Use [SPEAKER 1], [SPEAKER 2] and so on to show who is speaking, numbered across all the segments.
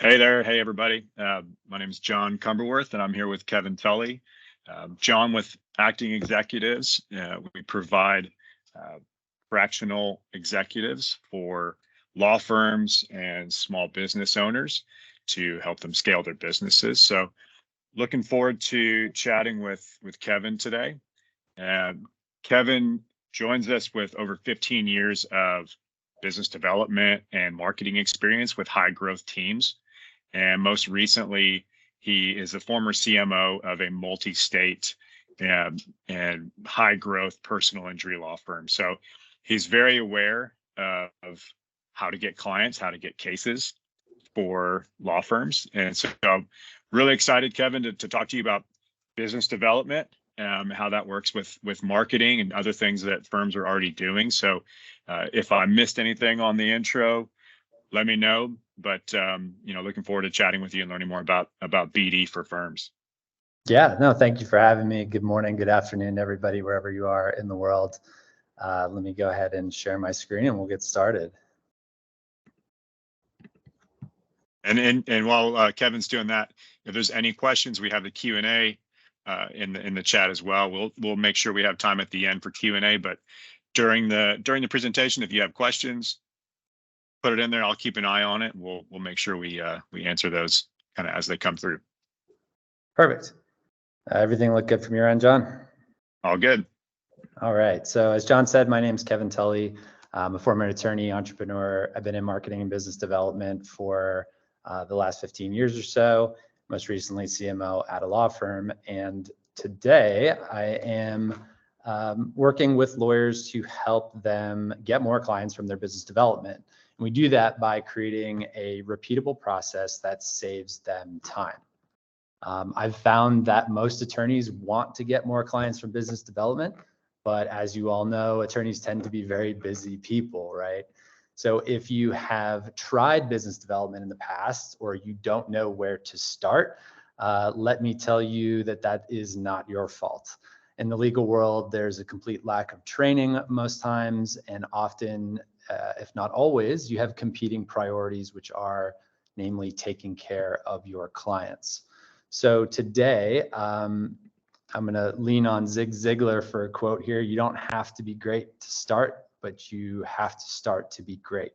[SPEAKER 1] Hey there. Hey, everybody. My name is John Cumberworth, and I'm here with Kevin Tully. John with Acting Executives. We provide fractional executives for law firms and small business owners to help them scale their businesses. So looking forward to chatting with Kevin today. Kevin joins us with over 15 years of business development and marketing experience with high growth teams. And most recently, he is a former CMO of a multi-state and high growth personal injury law firm. So he's very aware of how to get clients, how to get cases for law firms. And so I'm really excited, Kevin, to talk to you about business development, how that works with marketing and other things that firms are already doing. So if I missed anything on the intro, let me know. But looking forward to chatting with you and learning more about BD for firms.
[SPEAKER 2] Yeah, no, thank you for having me. Good morning, good afternoon, everybody, wherever you are in the world. Let me go ahead and share my screen and we'll get started.
[SPEAKER 1] And while Kevin's doing that, if there's any questions, we have the Q&A in the chat as well. We'll make sure we have time at the end for Q&A. But during the presentation, if you have questions, put it in there. I'll keep an eye on it. We'll make sure we answer those kind of as they come through.
[SPEAKER 2] Perfect. Everything look good from your end, John?
[SPEAKER 1] All good.
[SPEAKER 2] All right. So as John said, my name's Kevin Tully. I'm a former attorney, entrepreneur. I've been in marketing and business development for the last 15 years or so, most recently CMO at a law firm. And today I am working with lawyers to help them get more clients from their business development. And we do that by creating a repeatable process that saves them time. I've found that most attorneys want to get more clients from business development, but as you all know, attorneys tend to be very busy people, right? So if you have tried business development in the past or you don't know where to start, let me tell you that is not your fault. In the legal world, there's a complete lack of training most times, and often, if not always, you have competing priorities, which are namely taking care of your clients. So today, I'm going to lean on Zig Ziglar for a quote here. You don't have to be great to start, but you have to start to be great.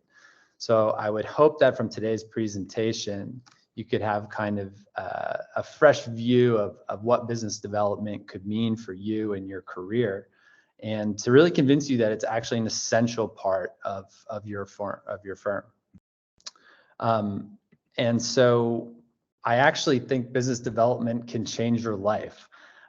[SPEAKER 2] So I would hope that from today's presentation, you could have kind of a fresh view of what business development could mean for you and your career, and to really convince you that it's actually an essential part of your firm. And so I actually think business development can change your life.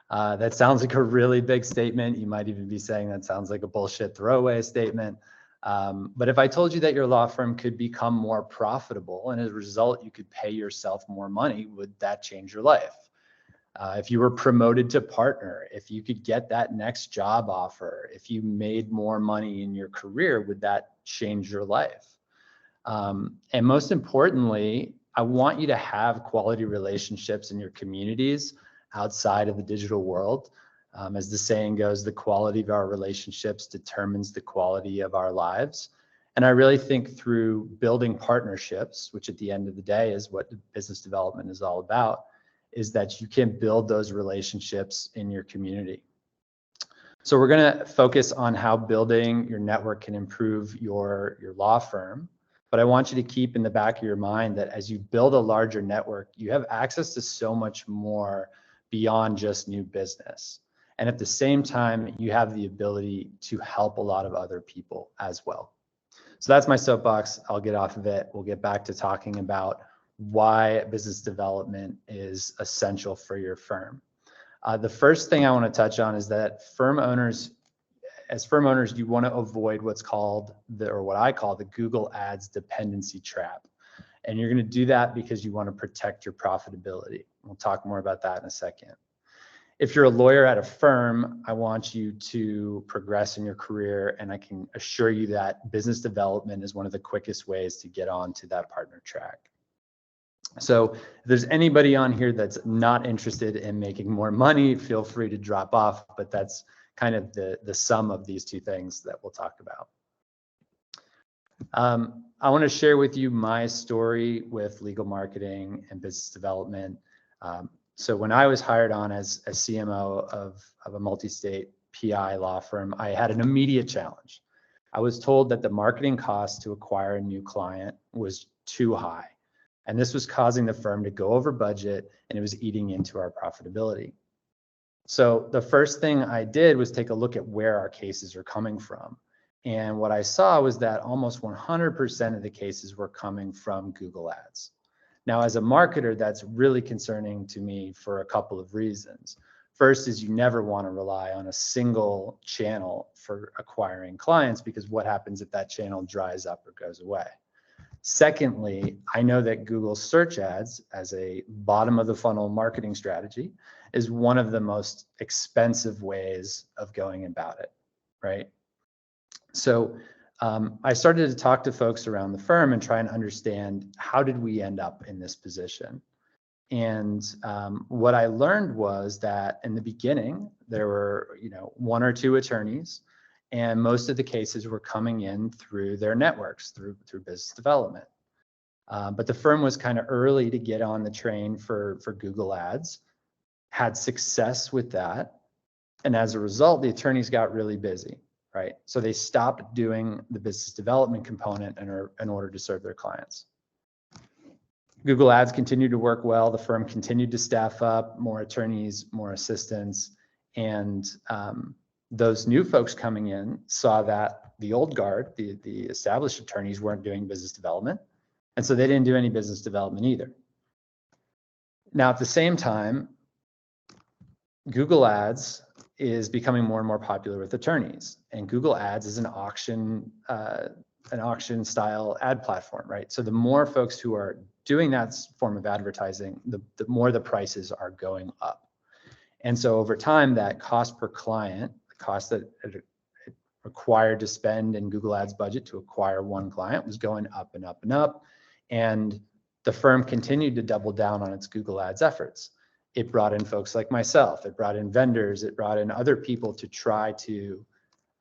[SPEAKER 2] That sounds like a really big statement. You might even be saying that sounds like a bullshit throwaway statement. But if I told you that your law firm could become more profitable and as a result, you could pay yourself more money, would that change your life? If you were promoted to partner, if you could get that next job offer, if you made more money in your career, would that change your life? And most importantly, I want you to have quality relationships in your communities outside of the digital world. As the saying goes, the quality of our relationships determines the quality of our lives. And I really think through building partnerships, which at the end of the day is what business development is all about, is that you can build those relationships in your community. So we're going to focus on how building your network can improve your law firm. But I want you to keep in the back of your mind that as you build a larger network, you have access to so much more beyond just new business. And at the same time, you have the ability to help a lot of other people as well. So that's my soapbox. I'll get off of it. We'll get back to talking about why business development is essential for your firm. The first thing I want to touch on is that as firm owners, you want to avoid what's called what I call the Google Ads dependency trap. And you're going to do that because you want to protect your profitability. We'll talk more about that in a second. If you're a lawyer at a firm, I want you to progress in your career, and I can assure you that business development is one of the quickest ways to get onto that partner track. So if there's anybody on here that's not interested in making more money, feel free to drop off, but that's kind of the sum of these two things that we'll talk about. I want to share with you my story with legal marketing and business development. So when I was hired on as a CMO of a multi-state PI law firm, I had an immediate challenge. I was told that the marketing cost to acquire a new client was too high. And this was causing the firm to go over budget, and it was eating into our profitability. So the first thing I did was take a look at where our cases are coming from. And what I saw was that almost 100% of the cases were coming from Google Ads. Now, as a marketer, that's really concerning to me for a couple of reasons. First is you never want to rely on a single channel for acquiring clients, because what happens if that channel dries up or goes away? Secondly, I know that Google search ads as a bottom of the funnel marketing strategy is one of the most expensive ways of going about it, right? So I started to talk to folks around the firm and try and understand, how did we end up in this position? And what I learned was that in the beginning, there were, one or two attorneys, and most of the cases were coming in through their networks, through business development. But the firm was kind of early to get on the train for Google Ads, had success with that. And as a result, the attorneys got really busy, right? So they stopped doing the business development component in order to serve their clients. Google Ads continued to work well. The firm continued to staff up, more attorneys, more assistants. And those new folks coming in saw that the old guard, the established attorneys, weren't doing business development. And so they didn't do any business development either. Now, at the same time, Google Ads is becoming more and more popular with attorneys. And Google Ads is an auction style ad platform, right? So the more folks who are doing that form of advertising, the more the prices are going up. And so over time, that cost per client, the cost that it required to spend in Google Ads budget to acquire one client, was going up and up and up. And the firm continued to double down on its Google Ads efforts. It brought in folks like myself, it brought in vendors, it brought in other people to try to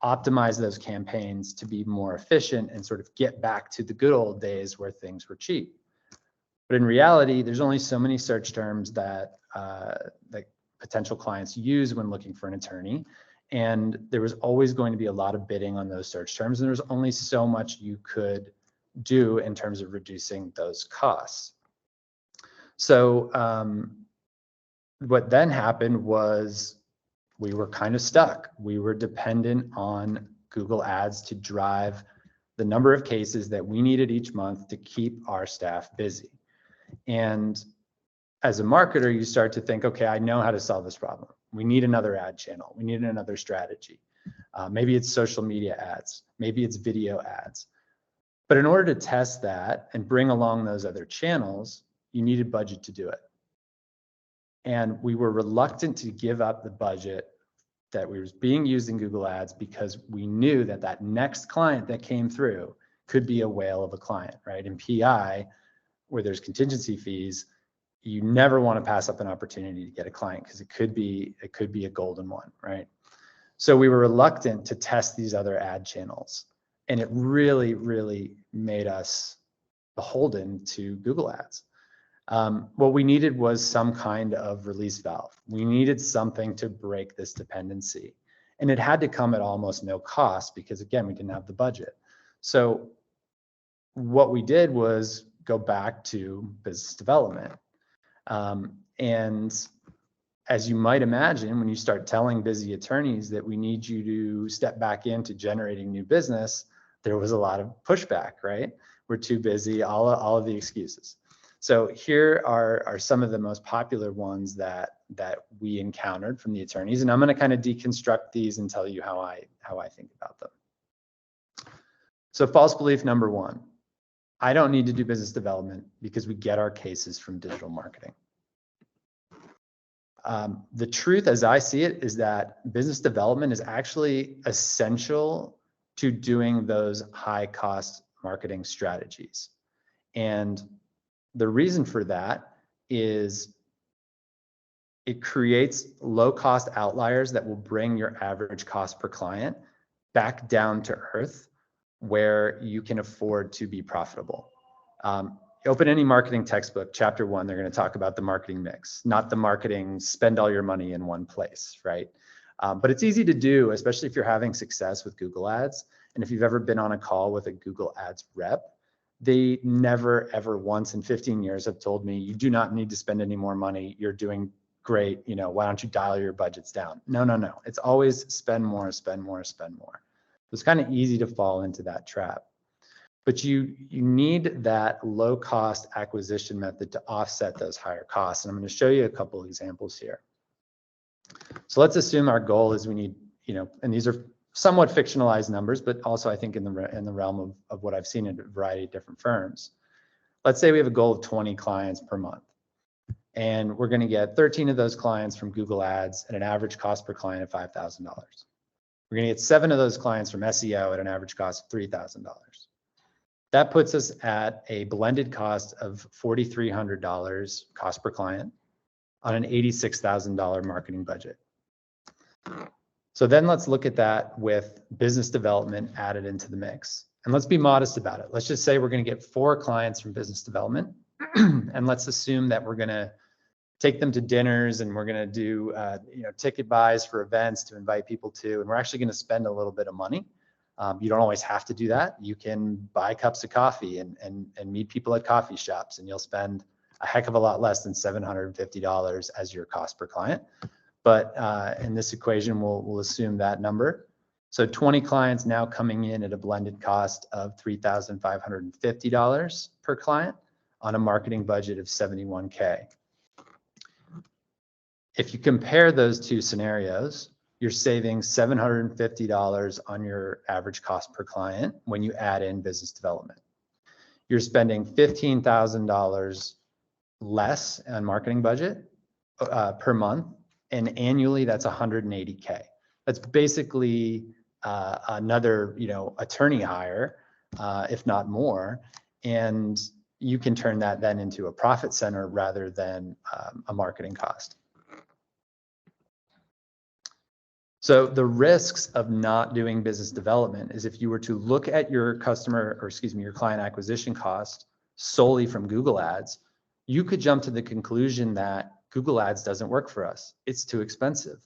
[SPEAKER 2] optimize those campaigns to be more efficient and sort of get back to the good old days where things were cheap. But in reality, there's only so many search terms that potential clients use when looking for an attorney. And there was always going to be a lot of bidding on those search terms. And there was only so much you could do in terms of reducing those costs. So what then happened was we were kind of stuck. We were dependent on Google Ads to drive the number of cases that we needed each month to keep our staff busy. And as a marketer, you start to think, okay, I know how to solve this problem. We need another ad channel. We need another strategy. Maybe it's social media ads. Maybe it's video ads. But in order to test that and bring along those other channels, you needed budget to do it. And we were reluctant to give up the budget that was being used in Google Ads, because we knew that that next client that came through could be a whale of a client, right? In PI, where there's contingency fees, you never want to pass up an opportunity to get a client, because it could be a golden one, right? So we were reluctant to test these other ad channels. And it really, really made us beholden to Google Ads. What we needed was some kind of release valve. We needed something to break this dependency. And it had to come at almost no cost, because again, we didn't have the budget. So what we did was go back to business development. And as you might imagine, when you start telling busy attorneys that we need you to step back into generating new business, there was a lot of pushback, right? We're too busy, all of the excuses. So here are some of the most popular ones that we encountered from the attorneys, and I'm going to kind of deconstruct these and tell you how I think about them. So false belief number one: I don't need to do business development because we get our cases from digital marketing. The truth, as I see it, is that business development is actually essential to doing those high-cost marketing strategies. And the reason for that is it creates low-cost outliers that will bring your average cost per client back down to earth, where you can afford to be profitable. Open any marketing textbook, chapter 1, they're going to talk about the marketing mix, not the marketing, spend all your money in one place, right? But it's easy to do, especially if you're having success with Google Ads. And if you've ever been on a call with a Google Ads rep, they never, ever once in 15 years have told me, you do not need to spend any more money. You're doing great. Why don't you dial your budgets down? No, no, no. It's always spend more, spend more, spend more. It's kind of easy to fall into that trap. But you need that low cost acquisition method to offset those higher costs. And I'm going to show you a couple of examples here. So let's assume our goal is we need, and these are somewhat fictionalized numbers, but also I think in the realm of what I've seen in a variety of different firms. Let's say we have a goal of 20 clients per month, and we're going to get 13 of those clients from Google Ads at an average cost per client of $5,000. We're going to get 7 of those clients from SEO at an average cost of $3,000. That puts us at a blended cost of $4,300 cost per client on an $86,000 marketing budget. So then let's look at that with business development added into the mix. And let's be modest about it. Let's just say we're going to get 4 clients from business development. And let's assume that we're going to take them to dinners, and we're going to do ticket buys for events to invite people to, and we're actually going to spend a little bit of money. You don't always have to do that. You can buy cups of coffee and meet people at coffee shops, and you'll spend a heck of a lot less than $750 as your cost per client. But in this equation, we'll assume that number. So 20 clients now coming in at a blended cost of $3,550 per client on a marketing budget of $71K. If you compare those two scenarios, you're saving $750 on your average cost per client when you add in business development. You're spending $15,000 less on marketing budget per month, and annually that's $180K. That's basically another attorney hire, if not more, and you can turn that then into a profit center rather than a marketing cost. So the risks of not doing business development is if you were to look at your your client acquisition cost solely from Google Ads, you could jump to the conclusion that Google Ads doesn't work for us. It's too expensive.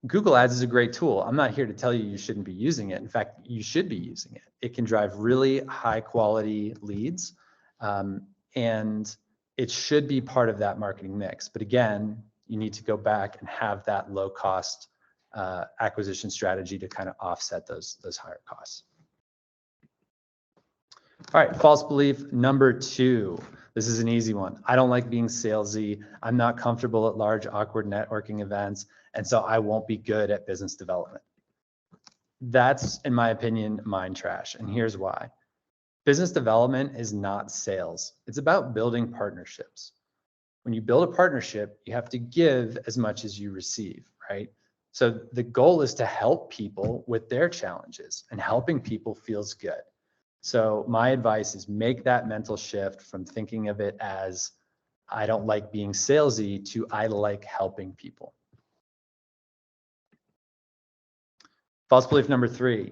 [SPEAKER 2] Google Ads is a great tool. I'm not here to tell you shouldn't be using it. In fact, you should be using it. It can drive really high quality leads, and it should be part of that marketing mix. But again, you need to go back and have that low cost acquisition strategy to kind of offset those higher costs. All right, false belief number 2. This is an easy one. I don't like being salesy. I'm not comfortable at large, awkward networking events, and so I won't be good at business development. That's, in my opinion, mind trash, and here's why. Business development is not sales. It's about building partnerships. When you build a partnership, you have to give as much as you receive, right? So the goal is to help people with their challenges, and helping people feels good. So my advice is make that mental shift from thinking of it as I don't like being salesy to I like helping people. False belief number 3.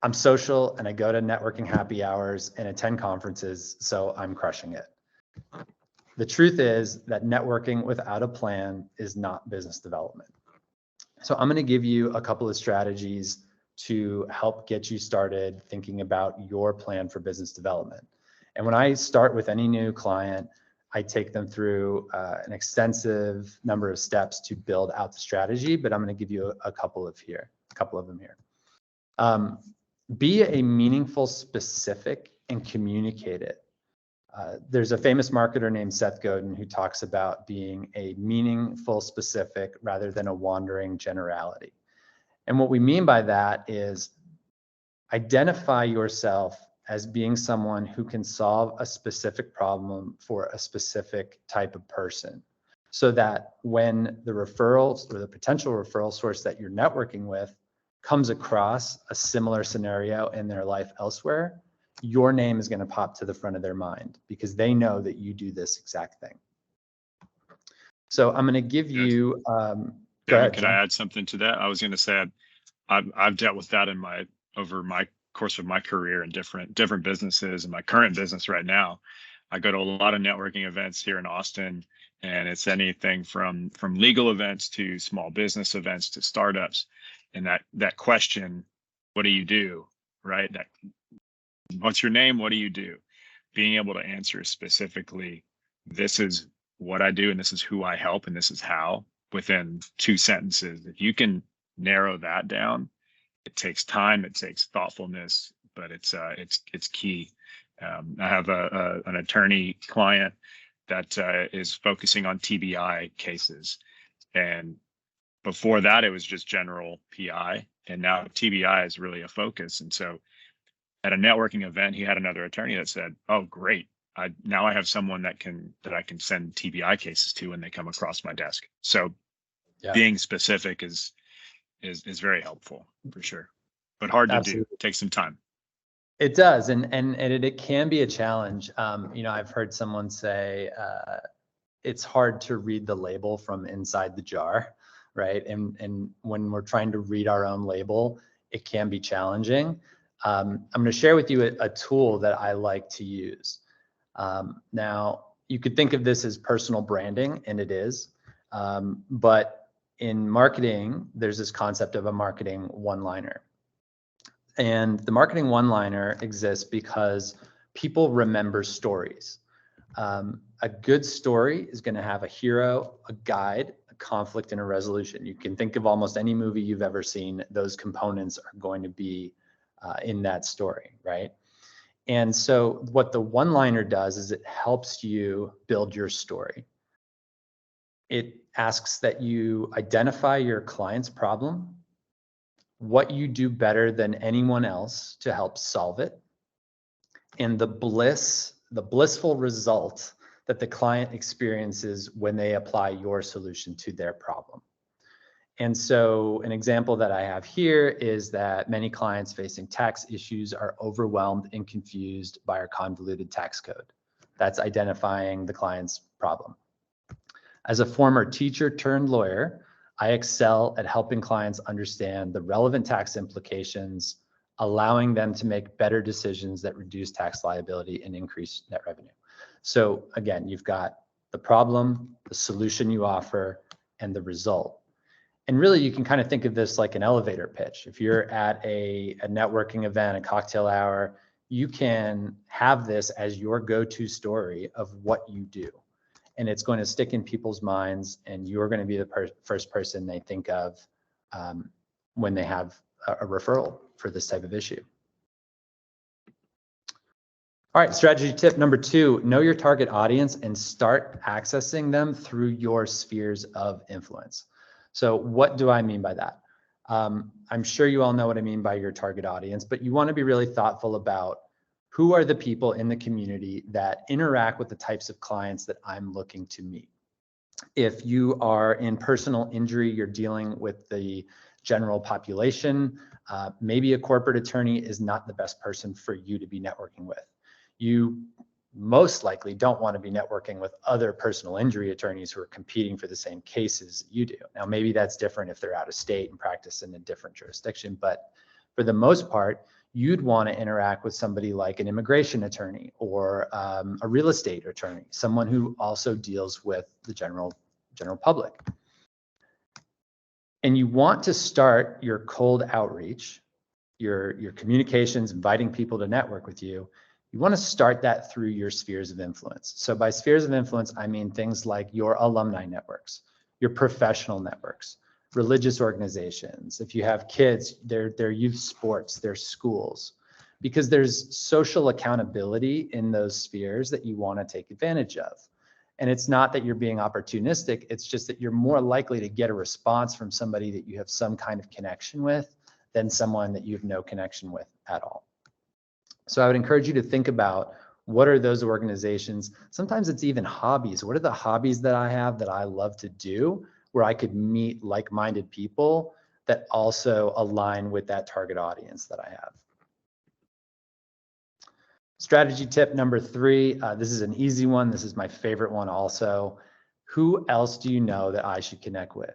[SPEAKER 2] I'm social and I go to networking happy hours and attend conferences, so I'm crushing it. The truth is that networking without a plan is not business development. So I'm going to give you a couple of strategies to help get you started thinking about your plan for business development. And when I start with any new client, I take them through an extensive number of steps to build out the strategy, but I'm going to give you a couple of them here. Be a meaningful specific and communicate it. There's a famous marketer named Seth Godin who talks about being a meaningful specific rather than a wandering generality. And what we mean by that is identify yourself as being someone who can solve a specific problem for a specific type of person, so that when the referrals or the potential referral source that you're networking with comes across a similar scenario in their life elsewhere, your name is going to pop to the front of their mind because they know that you do this exact thing. So I'm going to give you.
[SPEAKER 1] Devin, could I add something to that? I was going to say I've dealt with that in my over my course of my career in different businesses and my current business right now. I go to a lot of networking events here in Austin, and it's anything from legal events to small business events to startups. And that question, what do you do? Right? That what's your name? What do you do? Being able to answer specifically, this is what I do and this is who I help and this is how, within 2 sentences. If you can narrow that down, it takes time, it takes thoughtfulness, but it's key. I have an attorney client that is focusing on TBI cases, and before that it was just general PI, and now TBI is really a focus. And so at a networking event, he had another attorney that said, "Oh, great! Now I have someone that I can send TBI cases to when they come across my desk." So
[SPEAKER 2] Yeah,
[SPEAKER 1] being specific is very helpful for sure, but hard to do.
[SPEAKER 2] absolutely.
[SPEAKER 1] Takes some time.
[SPEAKER 2] It does, and it can be a challenge. I've heard someone say it's hard to read the label from inside the jar, right? And when we're trying to read our own label, it can be challenging. I'm going to share with you a tool that I like to use. Now, you could think of this as personal branding, and it is, but in marketing, there's this concept of a marketing one-liner. And the marketing one-liner exists because people remember stories. A good story is going to have a hero, a guide, a conflict, and a resolution. You can think of almost any movie you've ever seen. Those components are going to be in that story, right? And so what the one-liner does is it helps you build your story. It asks that you identify your client's problem, what you do better than anyone else to help solve it, and the blissful result that the client experiences when they apply your solution to their problem. And so an example that I have here is that many clients facing tax issues are overwhelmed and confused by our convoluted tax code. That's identifying the client's problem. As a former teacher turned lawyer, I excel at helping clients understand the relevant tax implications, allowing them to make better decisions that reduce tax liability and increase net revenue. So again, you've got the problem, the solution you offer, and the result. And really, you can kind of think of this like an elevator pitch. If you're at a networking event, a cocktail hour, you can have this as your go-to story of what you do. And it's going to stick in people's minds, and you're going to be the first person they think of when they have a referral for this type of issue. All right, strategy tip number 2, know your target audience and start accessing them through your spheres of influence. So what do I mean by that? I'm sure you all know what I mean by your target audience, but you want to be really thoughtful about who are the people in the community that interact with the types of clients that I'm looking to meet. If you are in personal injury, you're dealing with the general population. Maybe a corporate attorney is not the best person for you to be networking with. You most likely don't want to be networking with other personal injury attorneys who are competing for the same cases you do. Now, maybe that's different if they're out of state and practice in a different jurisdiction, but for the most part, you'd want to interact with somebody like an immigration attorney or a real estate attorney, someone who also deals with the general public. And you want to start your cold outreach, your communications, inviting people to network with you. You want to start that through your spheres of influence. So by spheres of influence, I mean things like your alumni networks, your professional networks, religious organizations. If you have kids, their youth sports, their schools, because there's social accountability in those spheres that you want to take advantage of. And it's not that you're being opportunistic, it's just that you're more likely to get a response from somebody that you have some kind of connection with than someone that you have no connection with at all. So I would encourage you to think about, what are those organizations? Sometimes it's even hobbies. What are the hobbies that I have that I love to do, where I could meet like-minded people that also align with that target audience that I have? Strategy tip number 3, this is an easy one. This is my favorite one also. Who else do you know that I should connect with?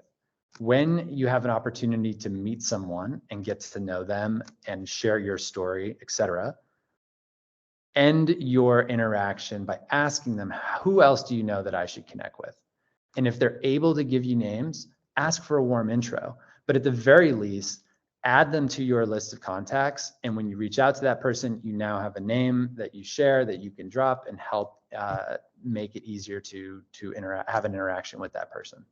[SPEAKER 2] When you have an opportunity to meet someone and get to know them and share your story, etc., end your interaction by asking them, who else do you know that I should connect with? And if they're able to give you names, ask for a warm intro. But at the very least, add them to your list of contacts. And when you reach out to that person, you now have a name that you share that you can drop and help make it easier to have an interaction with that person.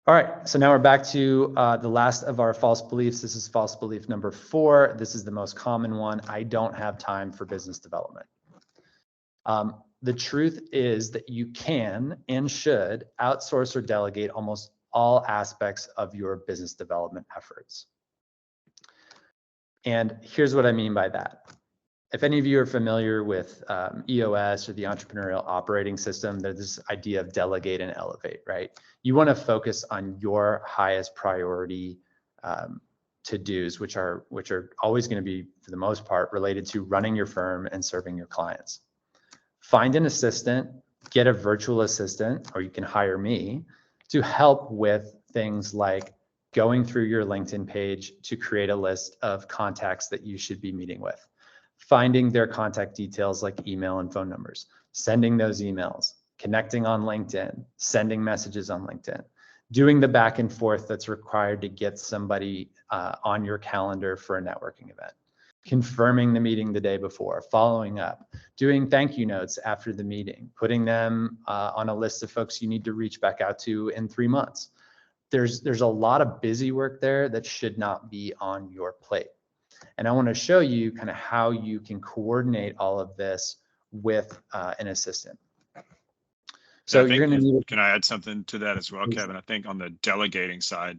[SPEAKER 2] All right, so now we're back to the last of our false beliefs. This is false belief number 4. This is the most common one. I don't have time for business development. The truth is that you can and should outsource or delegate almost all aspects of your business development efforts. And here's what I mean by that. If any of you are familiar with EOS or the entrepreneurial operating system, there's this idea of delegate and elevate, right? You want to focus on your highest priority to-dos, which are always going to be, for the most part, related to running your firm and serving your clients. Find an assistant, get a virtual assistant, or you can hire me to help with things like going through your LinkedIn page to create a list of contacts that you should be meeting with, finding their contact details like email and phone numbers, sending those emails, connecting on LinkedIn, sending messages on LinkedIn, doing the back and forth that's required to get somebody on your calendar for a networking event, confirming the meeting the day before, following up, doing thank you notes after the meeting, putting them on a list of folks you need to reach back out to in 3 months. There's a lot of busy work there that should not be on your plate. And I want to show you kind of how you can coordinate all of this with an assistant. So you're going to need.
[SPEAKER 1] Can I add something to that as well, Kevin? I think on the delegating side,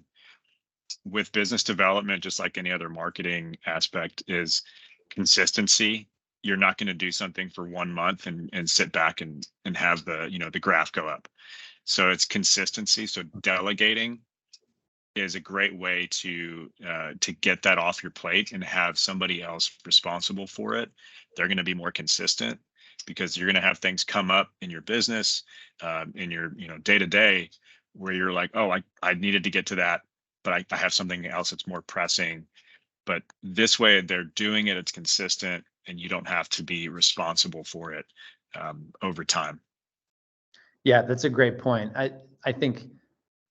[SPEAKER 1] with business development, just like any other marketing aspect, is consistency. You're not going to do something for 1 month and sit back and have the graph go up. So it's consistency. So delegating is a great way to get that off your plate and have somebody else responsible for it. They're going to be more consistent because you're going to have things come up in your business, in your day to day, where you're like, oh, I needed to get to that, but I have something else that's more pressing. But this way, they're doing it. It's consistent, and you don't have to be responsible for it over time.
[SPEAKER 2] Yeah, that's a great point. I think,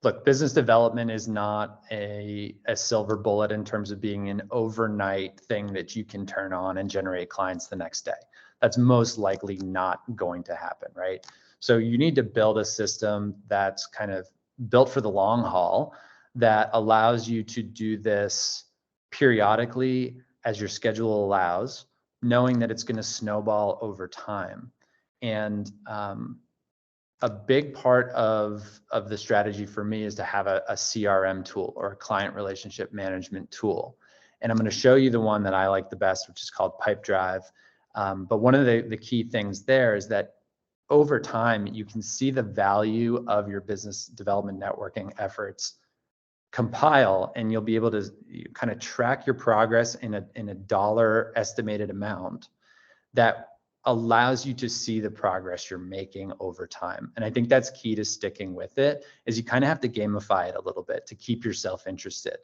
[SPEAKER 2] look, business development is not a silver bullet in terms of being an overnight thing that you can turn on and generate clients the next day. That's most likely not going to happen, right? So you need to build a system that's kind of built for the long haul that allows you to do this periodically as your schedule allows, knowing that it's going to snowball over time. And a big part of the strategy for me is to have a CRM tool or a client relationship management tool. And I'm going to show you the one that I like the best, which is called Pipedrive. But one of the key things there is that over time, you can see the value of your business development networking efforts compile, and you'll be able to kind of track your progress in a dollar estimated amount that allows you to see the progress you're making over time. And I think that's key to sticking with it, is you kind of have to gamify it a little bit to keep yourself interested.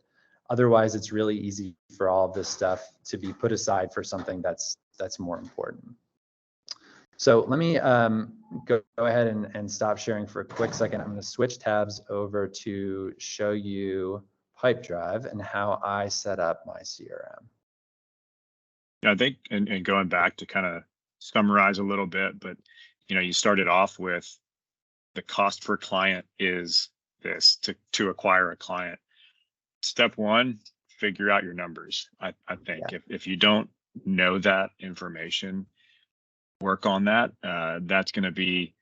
[SPEAKER 2] Otherwise, it's really easy for all of this stuff to be put aside for something that's more important. So let me go ahead and stop sharing for a quick second. I'm going to switch tabs over to show you Pipedrive and how I set up my CRM.
[SPEAKER 1] Yeah, I think, and going back to kind of summarize a little bit, but you started off with the cost per client is this to acquire a client. Step one, figure out your numbers. I think if you don't know that information, work on that. That's going to be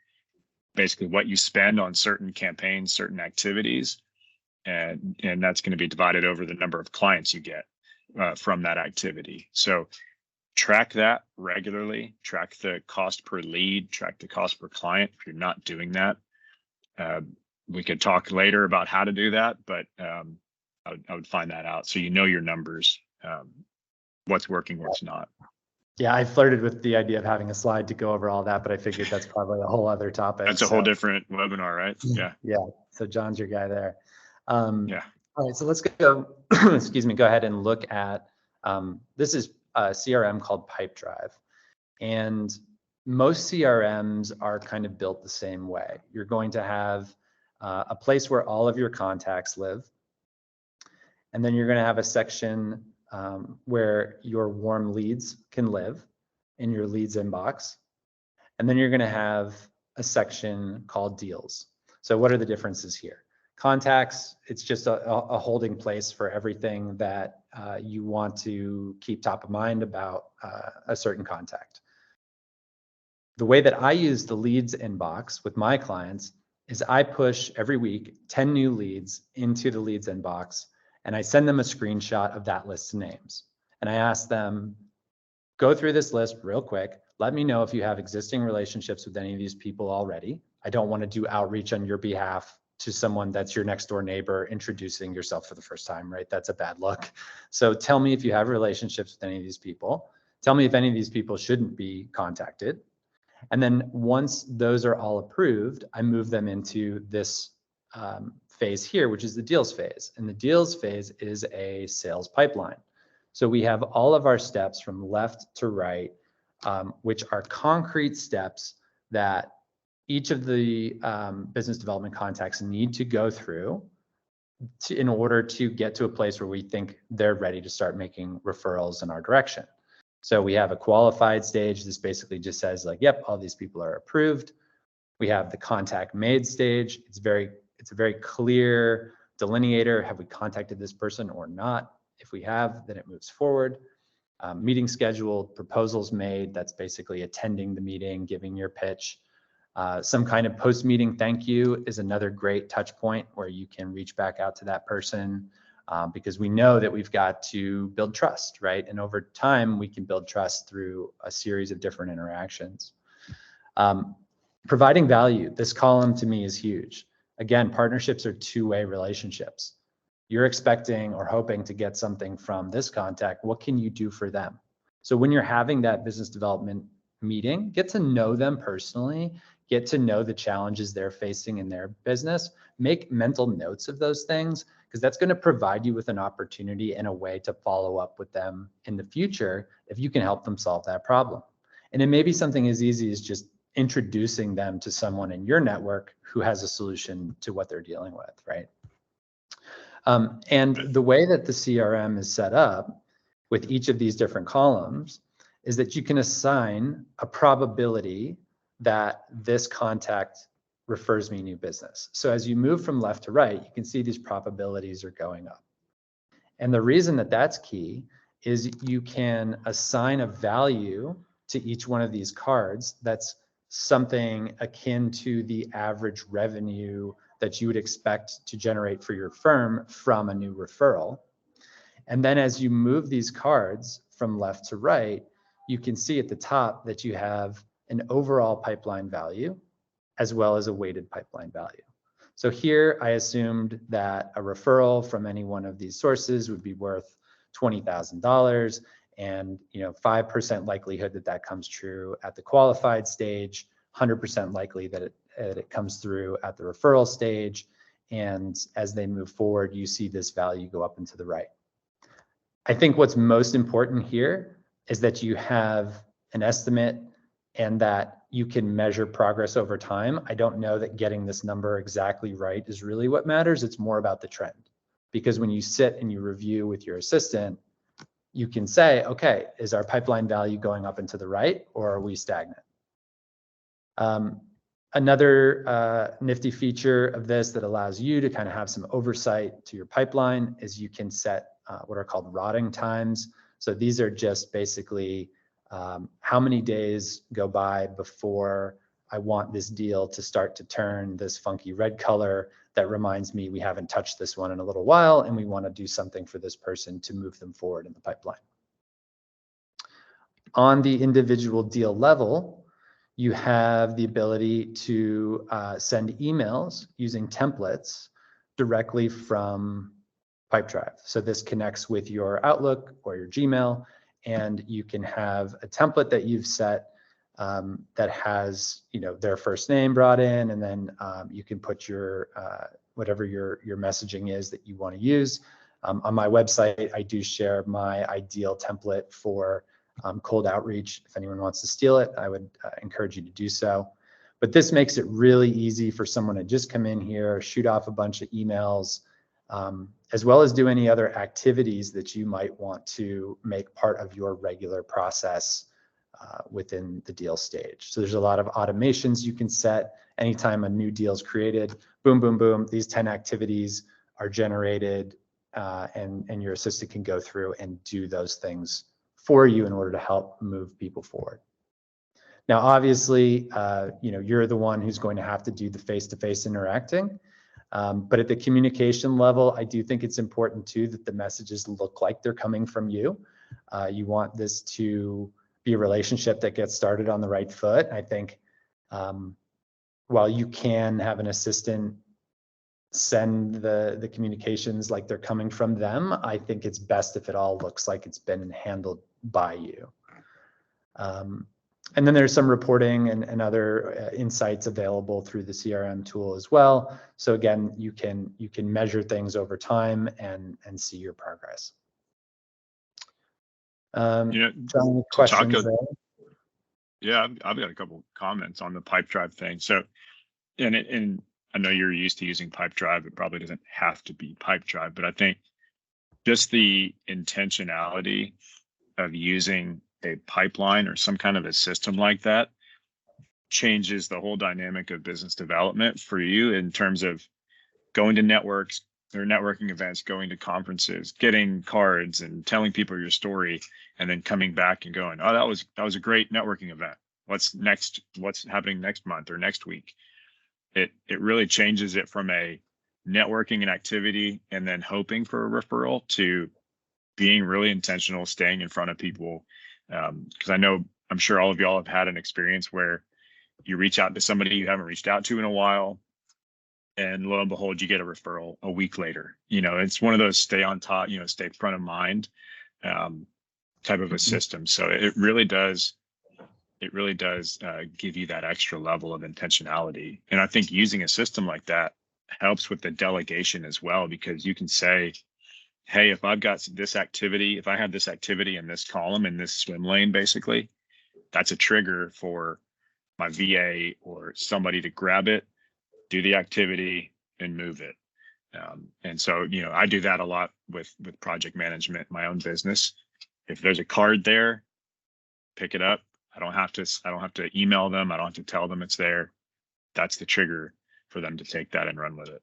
[SPEAKER 1] basically what you spend on certain campaigns, certain activities, and that's going to be divided over the number of clients you get from that activity. So track that regularly, track the cost per lead, track the cost per client. If you're not doing that, we could talk later about how to do that, but I would find that out so you know your numbers, what's working, what's not.
[SPEAKER 2] Yeah, I flirted with the idea of having a slide to go over all that, but I figured that's probably a whole other topic.
[SPEAKER 1] That's a whole different webinar, right? Yeah.
[SPEAKER 2] Yeah. So John's your guy there.
[SPEAKER 1] Yeah.
[SPEAKER 2] All right. So let's go, excuse me, go ahead and look at, this is a CRM called Pipedrive. And most CRMs are kind of built the same way. You're going to have a place where all of your contacts live. And then you're going to have a section where your warm leads can live in your leads inbox. And then you're going to have a section called deals. So what are the differences here? Contacts, it's just a holding place for everything that you want to keep top of mind about a certain contact. The way that I use the leads inbox with my clients is I push every week 10 new leads into the leads inbox, and I send them a screenshot of that list of names. And I ask them, go through this list real quick. Let me know if you have existing relationships with any of these people already. I don't want to do outreach on your behalf to someone that's your next door neighbor introducing yourself for the first time, right? That's a bad look. So tell me if you have relationships with any of these people. Tell me if any of these people shouldn't be contacted. And then once those are all approved, I move them into this phase here, which is the deals phase. And the deals phase is a sales pipeline. So we have all of our steps from left to right, which are concrete steps that each of the business development contacts need to go through in order to get to a place where we think they're ready to start making referrals in our direction. So we have a qualified stage. This basically just says like, yep, all these people are approved. We have the contact made stage. It's a very clear delineator. Have we contacted this person or not? If we have, then it moves forward. Meeting scheduled, proposals made. That's basically attending the meeting, giving your pitch. Some kind of post-meeting thank you is another great touch point where you can reach back out to that person. Because we know that we've got to build trust, right? And over time, we can build trust through a series of different interactions. Providing value, this column to me is huge. Again, partnerships are two-way relationships. You're expecting or hoping to get something from this contact. What can you do for them? So when you're having that business development meeting, get to know them personally, get to know the challenges they're facing in their business, make mental notes of those things, because that's going to provide you with an opportunity and a way to follow up with them in the future if you can help them solve that problem. And it may be something as easy as just introducing them to someone in your network who has a solution to what they're dealing with, right? And the way that the CRM is set up with each of these different columns is that you can assign a probability that this contact refers me new business. So as you move from left to right, you can see these probabilities are going up. And the reason that that's key is you can assign a value to each one of these cards that's something akin to the average revenue that you would expect to generate for your firm from a new referral. And then as you move these cards from left to right, you can see at the top that you have an overall pipeline value as well as a weighted pipeline value. So here I assumed that a referral from any one of these sources would be worth $20,000, and 5% likelihood that that comes true at the qualified stage, 100% likely that it comes through at the referral stage, and as they move forward, you see this value go up and to the right. I think what's most important here is that you have an estimate and that you can measure progress over time. I don't know that getting this number exactly right is really what matters. It's more about the trend. Because when you sit and you review with your assistant, you can say, okay, is our pipeline value going up and to the right, or are we stagnant? Another nifty feature of this that allows you to kind of have some oversight to your pipeline is you can set what are called rotting times. So these are just basically how many days go by before I want this deal to start to turn this funky red color that reminds me we haven't touched this one in a little while and we want to do something for this person to move them forward in the pipeline. On the individual deal level, you have the ability to send emails using templates directly from Pipedrive. So this connects with your Outlook or your Gmail, and you can have a template that you've set that has, their first name brought in, and then you can put your whatever your messaging is that you want to use. On my website, I do share my ideal template for cold outreach. If anyone wants to steal it, I would encourage you to do so. But this makes it really easy for someone to just come in here, shoot off a bunch of emails, as well as do any other activities that you might want to make part of your regular process within the deal stage. So there's a lot of automations you can set. Anytime a new deal is created, boom, boom, boom, these 10 activities are generated, and your assistant can go through and do those things for you in order to help move people forward. Now, obviously, you're the one who's going to have to do the face-to-face interacting. But at the communication level, I do think it's important too that the messages look like they're coming from you. You want this to be a relationship that gets started on the right foot. I think while you can have an assistant send the communications like they're coming from them, I think it's best if it all looks like it's been handled by you. And then there's some reporting and other insights available through the CRM tool as well. So again, you can measure things over time and see your progress. John, questions there?
[SPEAKER 1] Yeah, I've got a couple comments on the Pipedrive thing. So, and I know you're used to using Pipedrive. It probably doesn't have to be Pipedrive, but I think just the intentionality of using a pipeline or some kind of a system like that changes the whole dynamic of business development for you in terms of going to networks or networking events, going to conferences, getting cards and telling people your story, and then coming back and going, oh, that was a great networking event. What's next? What's happening next month or next week? It really changes it from a networking and activity and then hoping for a referral to being really intentional, staying in front of people. Because I'm sure all of y'all have had an experience where you reach out to somebody you haven't reached out to in a while, and lo and behold, you get a referral a week later. It's one of those stay on top, stay front of mind type of a system. So it really does give you that extra level of intentionality. And I think using a system like that helps with the delegation as well, because you can say, hey, if I've got this activity, if I have this activity in this column, in this swim lane, basically, that's a trigger for my VA or somebody to grab it, do the activity, and move it. And so, I do that a lot with project management, my own business. If there's a card there, pick it up. I don't have to email them. I don't have to tell them it's there. That's the trigger for them to take that and run with it.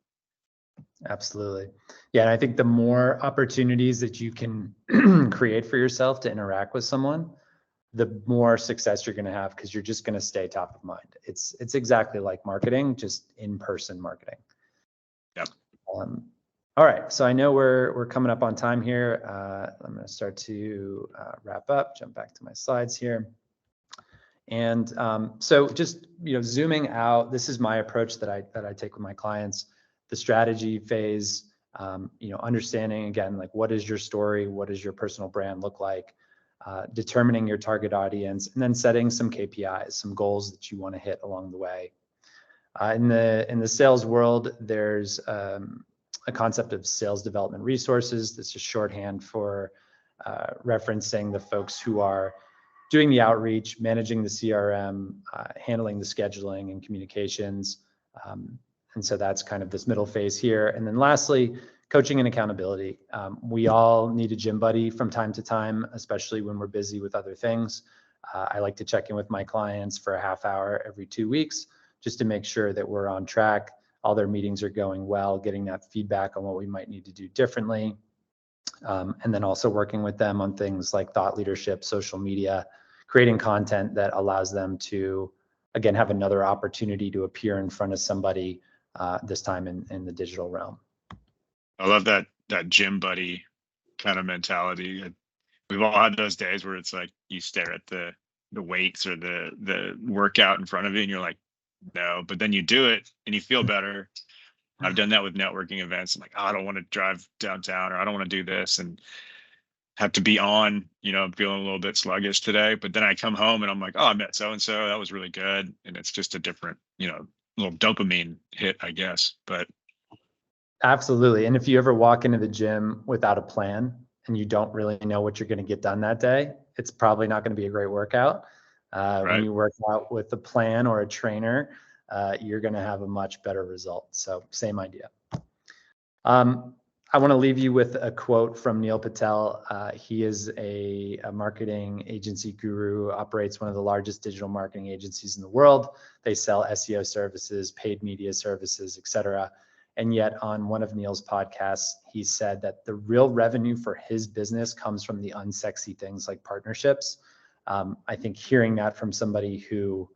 [SPEAKER 2] Absolutely. Yeah. And I think the more opportunities that you can create for yourself to interact with someone, the more success you're going to have, because you're just going to stay top of mind. It's exactly like marketing, just in-person marketing.
[SPEAKER 1] Yep.
[SPEAKER 2] All right. So I know we're coming up on time here. I'm going to start to wrap up, jump back to my slides here. And so just, zooming out, this is my approach that I take with my clients. The strategy phase, understanding again, like, what is your story? What does your personal brand look like? Determining your target audience, and then setting some KPIs, some goals that you want to hit along the way. In the sales world, there's a concept of sales development resources. That's just shorthand for referencing the folks who are doing the outreach, managing the CRM, handling the scheduling and communications. And so that's kind of this middle phase here. And then lastly, coaching and accountability. We all need a gym buddy from time to time, especially when we're busy with other things. I like to check in with my clients for a half hour every 2 weeks, just to make sure that we're on track. All their meetings are going well, getting that feedback on what we might need to do differently. And then also working with them on things like thought leadership, social media, creating content that allows them to, again, have another opportunity to appear in front of somebody, this time in the digital realm.
[SPEAKER 1] I love that gym buddy kind of mentality. We've all had those days where it's like you stare at the weights or the workout in front of you and you're like, no, but then you do it and you feel better. I've done that with networking events. I'm like, oh, I don't want to drive downtown, or I don't want to do this. And have to be on, I'm feeling a little bit sluggish today, but then I come home and I'm like, oh, I met so-and-so, that was really good. And it's just a different, little dopamine hit, I guess. But
[SPEAKER 2] Absolutely. And if you ever walk into the gym without a plan and you don't really know what you're going to get done that day, it's probably not going to be a great workout. When
[SPEAKER 1] right.
[SPEAKER 2] you work out with a plan or a trainer, you're going to have a much better result. So same idea. I want to leave you with a quote from Neil Patel. He is a marketing agency guru, operates one of the largest digital marketing agencies in the world. They sell SEO services, paid media services, et cetera. And yet on one of Neil's podcasts, he said that the real revenue for his business comes from the unsexy things like partnerships. I think hearing that from somebody who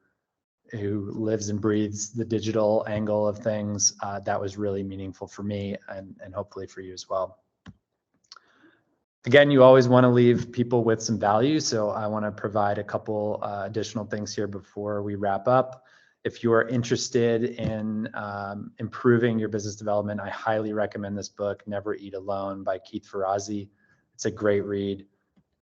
[SPEAKER 2] lives and breathes the digital angle of things, that was really meaningful for me and hopefully for you as well. Again, you always want to leave people with some value. So I want to provide a couple additional things here before we wrap up. If you are interested in improving your business development, I highly recommend this book, Never Eat Alone by Keith Ferrazzi. It's a great read.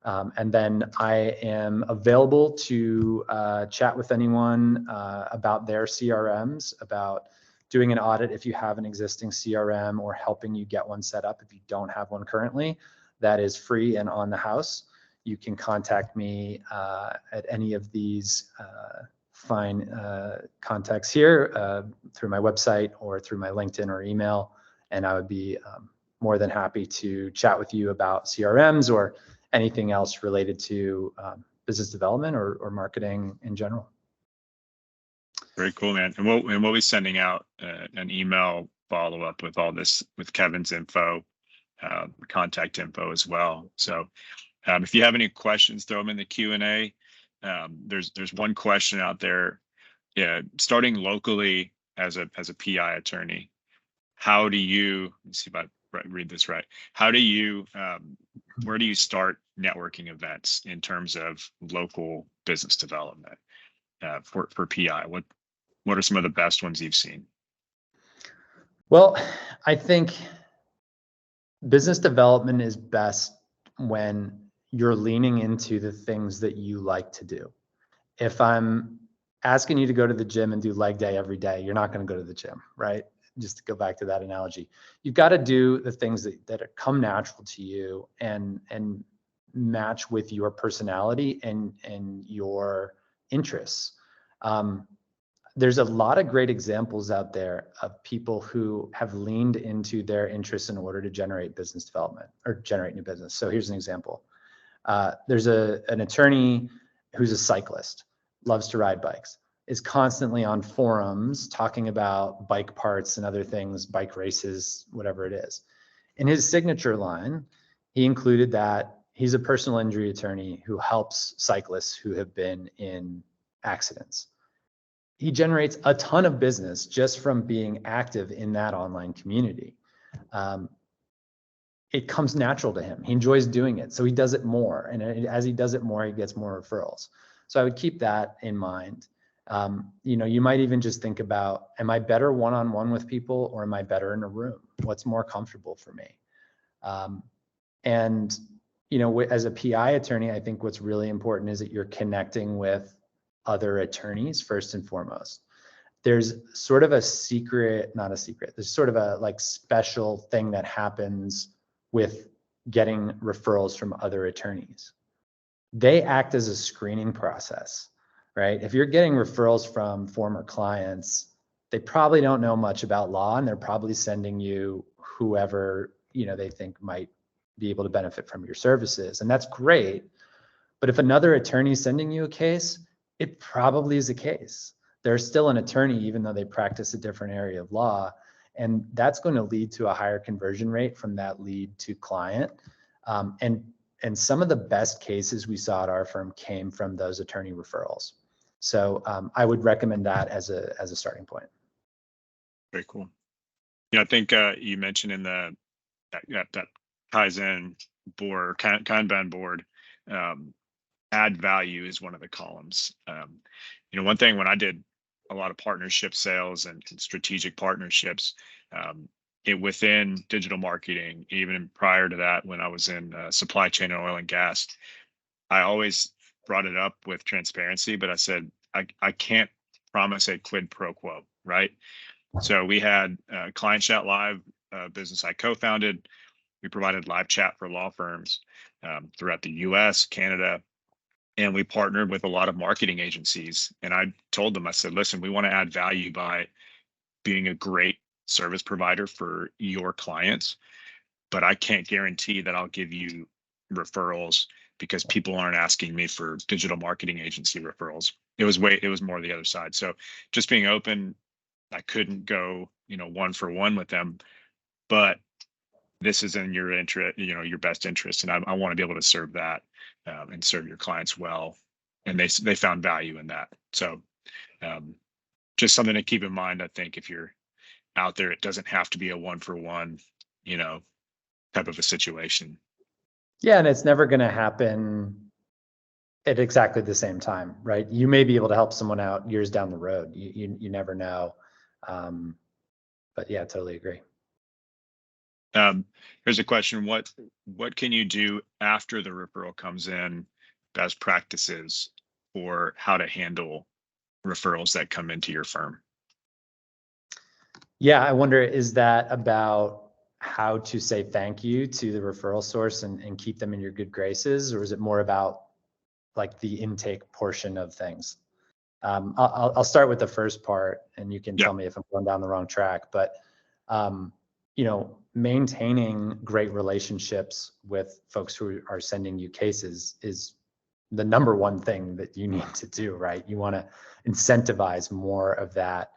[SPEAKER 2] And then I am available to chat with anyone about their CRMs, about doing an audit if you have an existing CRM, or helping you get one set up if you don't have one currently. That is free and on the house. You can contact me at any of these fine contacts here through my website or through my LinkedIn or email. And I would be more than happy to chat with you about CRMs or anything else related to business development or marketing in general.
[SPEAKER 1] Very cool, man. And we'll be sending out an email follow up with all this, with Kevin's info, contact info as well. So if you have any questions, throw them in the Q&A. There's one question out there. Yeah, starting locally as a PI attorney, how do you, let's see if I read this right. How do you, where do you start networking events in terms of local business development for PI? What are some of the best ones you've seen?
[SPEAKER 2] Well, I think business development is best when you're leaning into the things that you like to do. If I'm asking you to go to the gym and do leg day every day, you're not going to go to the gym, right? Just to go back to that analogy, you've got to do the things that come natural to you and match with your personality and your interests. There's a lot of great examples out there of people who have leaned into their interests in order to generate business development or generate new business. So here's an example. There's an attorney who's a cyclist, loves to ride bikes, is constantly on forums talking about bike parts and other things, bike races, whatever it is. In his signature line, he included that he's a personal injury attorney who helps cyclists who have been in accidents. He generates a ton of business just from being active in that online community. It comes natural to him. He enjoys doing it, so he does it more. And as he does it more, he gets more referrals. So I would keep that in mind. You might even just think about, am I better one-on-one with people, or am I better in a room? What's more comfortable for me? As a PI attorney, I think what's really important is that you're connecting with other attorneys first and foremost. There's sort of there's sort of a special thing that happens with getting referrals from other attorneys. They act as a screening process, right? If you're getting referrals from former clients, they probably don't know much about law, and they're probably sending you whoever they think might be able to benefit from your services, and that's great. But if another attorney is sending you a case, it probably is a case. They're still an attorney, even though they practice a different area of law. And that's going to lead to a higher conversion rate from that lead to client. And some of the best cases we saw at our firm came from those attorney referrals. So I would recommend that as a starting point.
[SPEAKER 1] Very cool. I think you mentioned in that Kaizen board, Kanban board, add value is one of the columns. One thing when I did a lot of partnership sales and strategic partnerships, within digital marketing, even prior to that, when I was in supply chain and oil and gas, I always brought it up with transparency, but I said, I can't promise a quid pro quo, right? So we had Client Chat Live, business I co-founded. We provided live chat for law firms throughout the US, Canada, and we partnered with a lot of marketing agencies. And I told them, I said, listen, we want to add value by being a great service provider for your clients, but I can't guarantee that I'll give you referrals because people aren't asking me for digital marketing agency referrals. It was more the other side. So just being open, I couldn't go, one for one with them, but this is in your interest, your best interest. And I want to be able to serve that and serve your clients well. And they found value in that. So just something to keep in mind. I think if you're out there, it doesn't have to be a one for one, type of a situation.
[SPEAKER 2] Yeah, and it's never going to happen at exactly the same time, right? You may be able to help someone out years down the road. You never know. But yeah, totally agree.
[SPEAKER 1] Here's a question. What can you do after the referral comes in, best practices for how to handle referrals that come into your firm?
[SPEAKER 2] Yeah, I wonder, is that about how to say thank you to the referral source and keep them in your good graces, or is it more about like the intake portion of things? I'll start with the first part, and you can tell me if I'm going down the wrong track. But maintaining great relationships with folks who are sending you cases is the number one thing that you need to do, right? You want to incentivize more of that.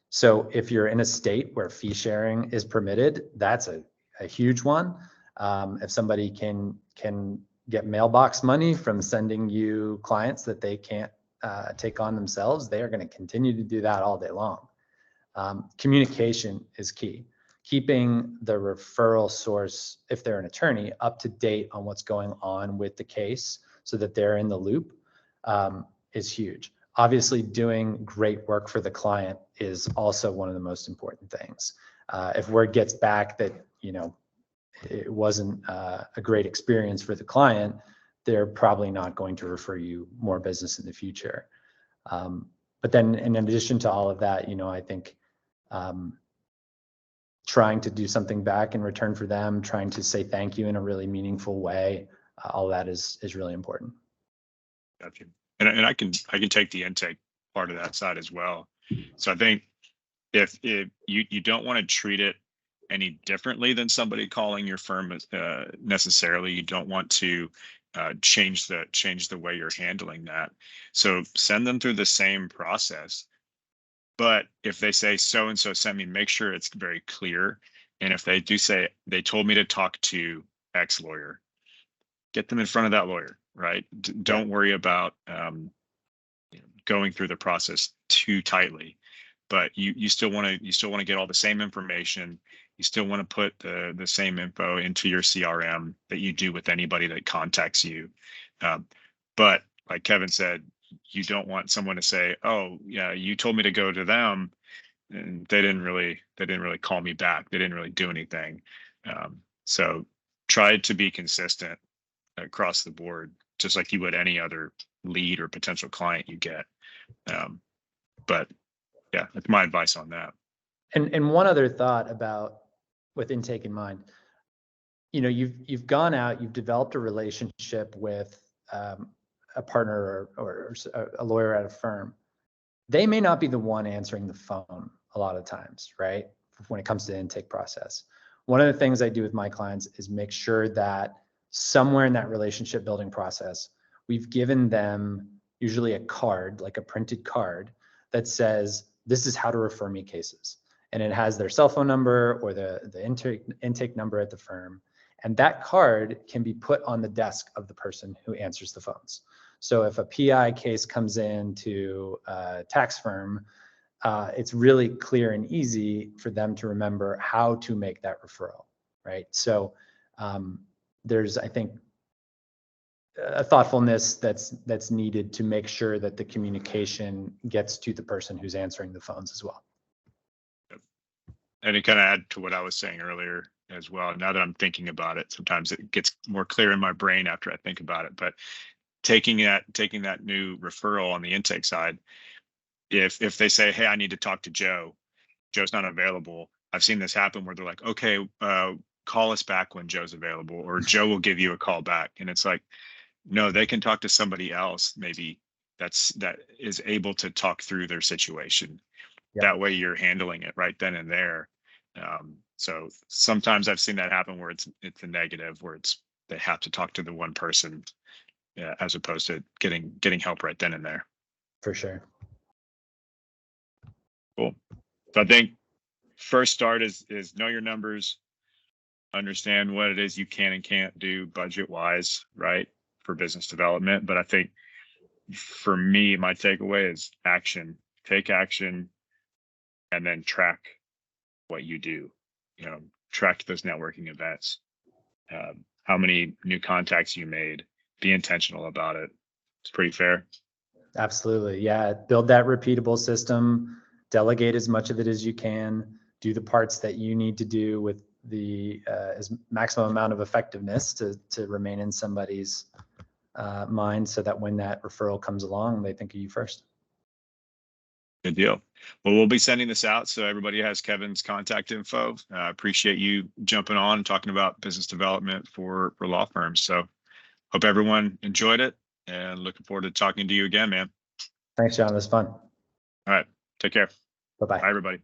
[SPEAKER 2] So if you're in a state where fee sharing is permitted, that's a huge one. If somebody can get mailbox money from sending you clients that they can't take on themselves, they are going to continue to do that all day long. Communication is key. Keeping the referral source, if they're an attorney, up to date on what's going on with the case so that they're in the loop is huge. Obviously, doing great work for the client is also one of the most important things. If word gets back that, it wasn't a great experience for the client, they're probably not going to refer you more business in the future. But then in addition to all of that, I think trying to do something back in return for them, trying to say thank you in a really meaningful way, all that is really important.
[SPEAKER 1] Gotcha. And I can take the intake part of that side as well. So I think if you don't want to treat it any differently than somebody calling your firm necessarily, you don't want to change the way you're handling that. So send them through the same process. But if they say so and so sent me, make sure it's very clear. And if they do say they told me to talk to X lawyer, get them in front of that lawyer, right? Don't worry about going through the process too tightly. But you still want to get all the same information. You still want to put the same info into your CRM that you do with anybody that contacts you. But like Kevin said, you don't want someone to say, "Oh, yeah, you told me to go to them, and they didn't really call me back. They didn't really do anything." So try to be consistent across the board, just like you would any other lead or potential client you get. But yeah, that's my advice on that.
[SPEAKER 2] And one other thought about with intake in mind, you've gone out, you've developed a relationship with a partner or a lawyer at a firm. They may not be the one answering the phone a lot of times, right? When it comes to the intake process. One of the things I do with my clients is make sure that somewhere in that relationship building process, we've given them usually a card, like a printed card that says, this is how to refer me cases. And it has their cell phone number or the intake number at the firm. And that card can be put on the desk of the person who answers the phones. So if a PI case comes in to a tax firm, it's really clear and easy for them to remember how to make that referral, right? So there's, I think, a thoughtfulness that's needed to make sure that the communication gets to the person who's answering the phones as well.
[SPEAKER 1] And it kind of add to what I was saying earlier as well. Now that I'm thinking about it, sometimes it gets more clear in my brain after I think about it. But taking that new referral on the intake side, if they say, hey, I need to talk to Joe's not available. I've seen this happen where they're like, okay, call us back when Joe's available, or Joe will give you a call back. And it's like, no, they can talk to somebody else, maybe that is able to talk through their situation.
[SPEAKER 2] Yep.
[SPEAKER 1] That way you're handling it right then and there. So sometimes I've seen that happen where it's a negative, where they have to talk to the one person, as opposed to getting help right then and there.
[SPEAKER 2] For sure.
[SPEAKER 1] Cool. So I think first start is know your numbers, understand what it is you can and can't do budget wise, right, for business development. But I think for me, my takeaway is action. Take action, and then track what you do. Track those networking events. How many new contacts you made. Be intentional about it. It's pretty fair.
[SPEAKER 2] Absolutely. Yeah. Build that repeatable system, delegate as much of it as you can, do the parts that you need to do with the as maximum amount of effectiveness to remain in somebody's mind, so that when that referral comes along, they think of you first.
[SPEAKER 1] Good deal. Well, we'll be sending this out so everybody has Kevin's contact info. Appreciate you jumping on and talking about business development for law firms. So hope everyone enjoyed it, and looking forward to talking to you again, man.
[SPEAKER 2] Thanks, John. It was fun.
[SPEAKER 1] All right. Take care.
[SPEAKER 2] Bye-bye.
[SPEAKER 1] Bye, everybody.